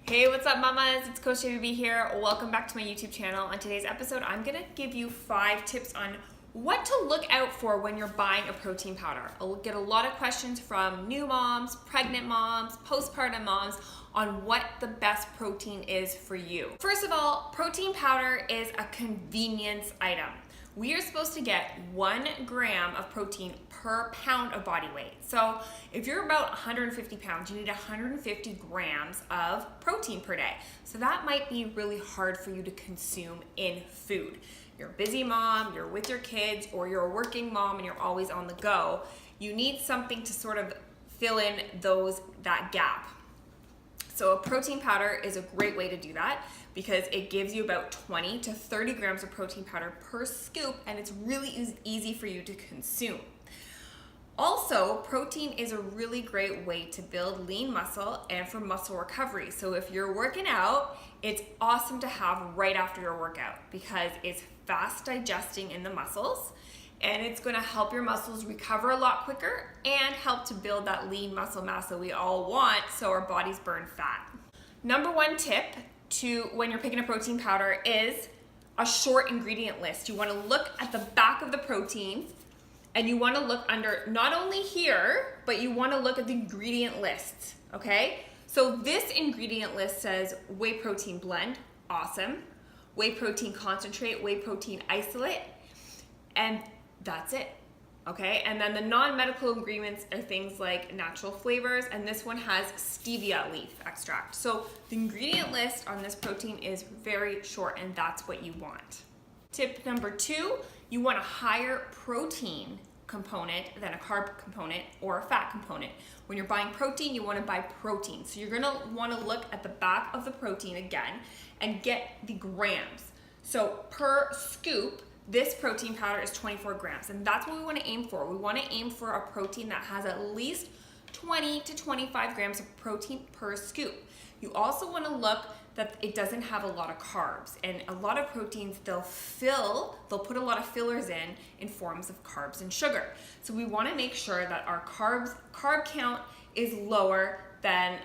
Hey, what's up mamas? It's Coach JBB here. Welcome back to my YouTube channel. On today's episode, I'm gonna give you 5 tips on what to look out for when you're buying a protein powder. I'll get a lot of questions from new moms, pregnant moms, postpartum moms on what the best protein is for you. First of all, protein powder is a convenience item. We are supposed to get 1 gram of protein per pound of body weight. So if you're about 150 pounds, you need 150 grams of protein per day. So that might be really hard for you to consume in food. You're a busy mom, you're with your kids, or you're a working mom and you're always on the go. You need something to sort of fill in that gap. So a protein powder is a great way to do that because it gives you about 20 to 30 grams of protein powder per scoop, and it's really easy for you to consume. Also, protein is a really great way to build lean muscle and for muscle recovery. So if you're working out, it's awesome to have right after your workout because it's fast digesting in the muscles and it's gonna help your muscles recover a lot quicker and help to build that lean muscle mass that we all want so our bodies burn fat. Number 1 tip to when you're picking a protein powder is a short ingredient list. You wanna look at the back of the protein and you wanna look under, not only here, but you wanna look at the ingredient list, okay? So this ingredient list says whey protein blend, awesome. Whey protein concentrate, whey protein isolate, and that's it, okay? And then the non-medical ingredients are things like natural flavors, and this one has stevia leaf extract. So the ingredient list on this protein is very short, and that's what you want. Tip number 2, you want a higher protein component than a carb component or a fat component. When you're buying protein, you want to buy protein. So you're gonna want to look at the back of the protein again and get the grams. So per scoop, this protein powder is 24 grams, and that's what we want to aim for. We want to aim for a protein that has at least 20 to 25 grams of protein per scoop. You also want to look that it doesn't have a lot of carbs, and a lot of proteins they'll put a lot of fillers in forms of carbs and sugar. So we want to make sure that our carb count is lower than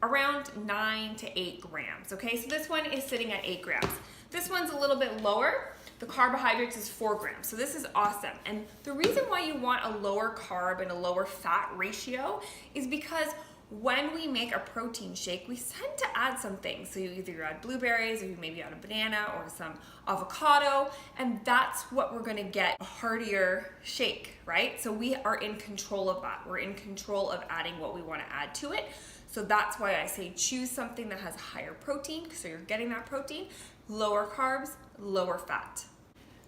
around 9 to 8 grams. Okay, so this one is sitting at 8 grams. This one's a little bit lower. The carbohydrates is 4 grams. So this is awesome. And the reason why you want a lower carb and a lower fat ratio is because when we make a protein shake, we tend to add some things. So you either add blueberries or you maybe add a banana or some avocado, and that's what we're gonna get a heartier shake, right? So we are in control of that. We're in control of adding what we wanna add to it. So that's why I say choose something that has higher protein, so you're getting that protein, lower carbs, lower fat.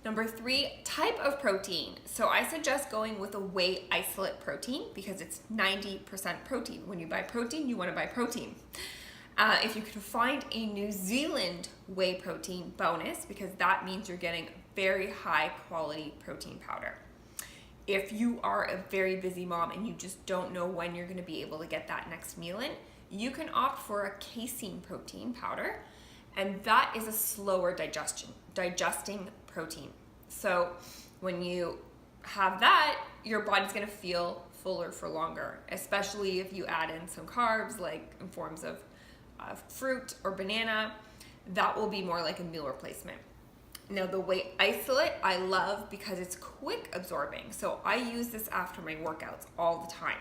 Number 3, type of protein. So I suggest going with a whey isolate protein because it's 90% protein. When you buy protein, you want to buy protein. If you can find a New Zealand whey protein, bonus, because that means you're getting very high quality protein powder. If you are a very busy mom and you just don't know when you're going to be able to get that next meal in, you can opt for a casein protein powder, and that is a slower digesting protein. So when you have that, your body's gonna feel fuller for longer, especially if you add in some carbs like in forms of fruit or banana. That will be more like a meal replacement. Now the whey isolate I love because it's quick absorbing. So I use this after my workouts all the time.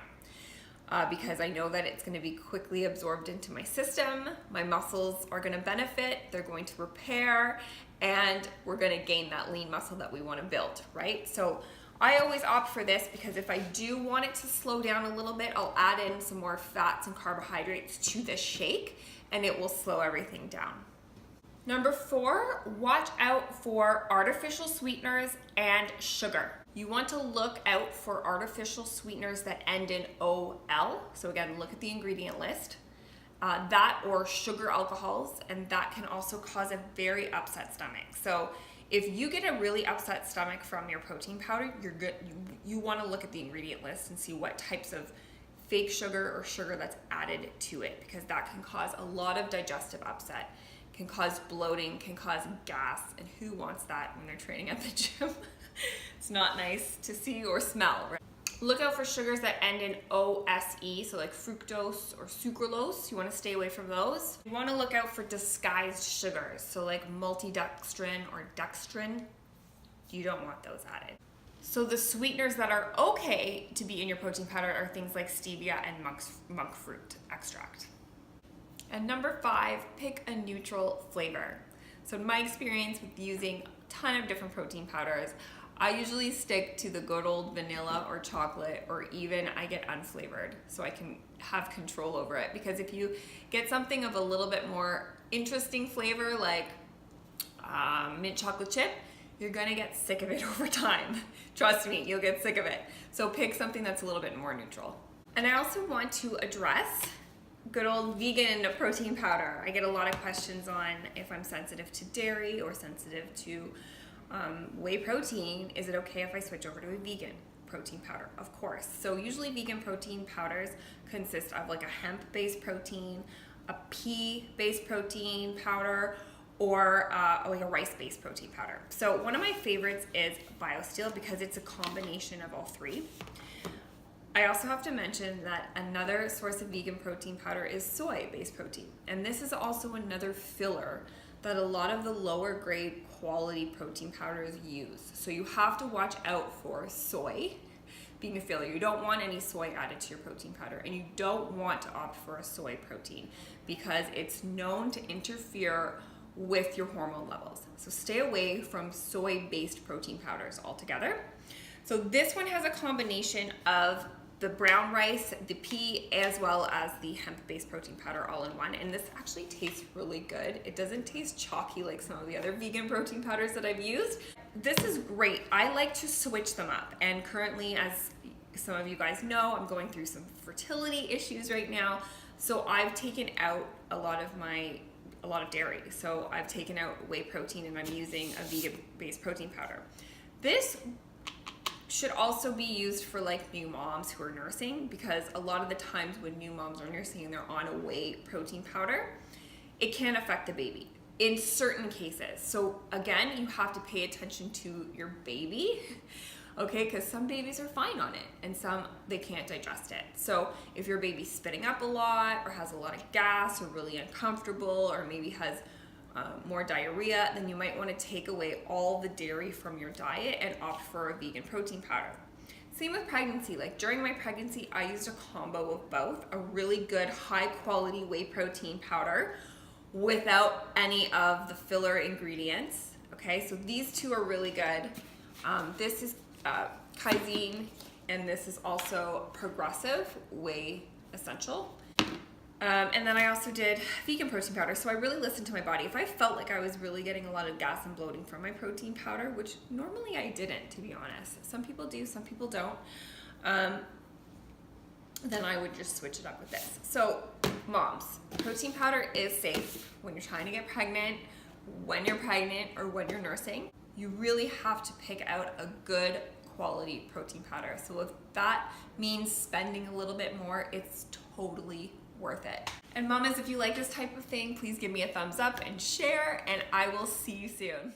Because I know that it's going to be quickly absorbed into my system. My muscles are going to benefit, they're going to repair, and we're going to gain that lean muscle that we want to build, right? So I always opt for this because if I do want it to slow down a little bit, I'll add in some more fats and carbohydrates to the shake, and it will slow everything down. Number 4, watch out for artificial sweeteners and sugar. You want to look out for artificial sweeteners that end in OL. So again, look at the ingredient list. That or sugar alcohols, and that can also cause a very upset stomach. So if you get a really upset stomach from your protein powder, you're good. You want to look at the ingredient list and see what types of fake sugar or sugar that's added to it, because that can cause a lot of digestive upset, can cause bloating, can cause gas, and who wants that when they're training at the gym? It's not nice to see or smell, right? Look out for sugars that end in OSE, so like fructose or sucralose. You want to stay away from those. You want to look out for disguised sugars, so like multidextrin or dextrin. You don't want those added. So the sweeteners that are okay to be in your protein powder are things like stevia and monk fruit extract. And number 5, pick a neutral flavor. So in my experience with using a ton of different protein powders, I usually stick to the good old vanilla or chocolate, or even I get unflavored so I can have control over it. Because if you get something of a little bit more interesting flavor like mint chocolate chip, you're gonna get sick of it over time. Trust me, you'll get sick of it. So pick something that's a little bit more neutral. And I also want to address good old vegan protein powder. I get a lot of questions on if I'm sensitive to dairy or sensitive to whey protein. Is it okay if I switch over to a vegan protein powder? Of course. So usually vegan protein powders consist of like a hemp-based protein, a pea-based protein powder, or like a rice-based protein powder. So one of my favorites is BioSteel because it's a combination of all three. I also have to mention that another source of vegan protein powder is soy-based protein. And this is also another filler that a lot of the lower grade quality protein powders use. So you have to watch out for soy being a filler. You don't want any soy added to your protein powder, and you don't want to opt for a soy protein because it's known to interfere with your hormone levels. So stay away from soy-based protein powders altogether. So this one has a combination of the brown rice, the pea, as well as the hemp-based protein powder all in one. And this actually tastes really good. It doesn't taste chalky like some of the other vegan protein powders that I've used. This is great. I like to switch them up. And currently, as some of you guys know, I'm going through some fertility issues right now. So I've taken out a lot of dairy. So I've taken out whey protein and I'm using a vegan-based protein powder. This should also be used for like new moms who are nursing, because a lot of the times when new moms are nursing and they're on a whey protein powder, it can affect the baby in certain cases. So again, you have to pay attention to your baby, okay? Because some babies are fine on it and some, they can't digest it. So if your baby's spitting up a lot or has a lot of gas or really uncomfortable or maybe has more diarrhea, then you might want to take away all the dairy from your diet and opt for a vegan protein powder. Same with pregnancy. Like during my pregnancy, I used a combo of both, a really good high quality whey protein powder without any of the filler ingredients. Okay, so these two are really good. This is Casein, and this is also Progressive Whey Essential. And then I also did vegan protein powder. So I really listened to my body. If I felt like I was really getting a lot of gas and bloating from my protein powder, which normally I didn't, to be honest. Some people do, some people don't. Then I would just switch it up with this. So moms, protein powder is safe when you're trying to get pregnant, when you're pregnant, or when you're nursing. You really have to pick out a good quality protein powder. So if that means spending a little bit more, it's totally worth it. And mamas, if you like this type of thing, please give me a thumbs up and share, and I will see you soon.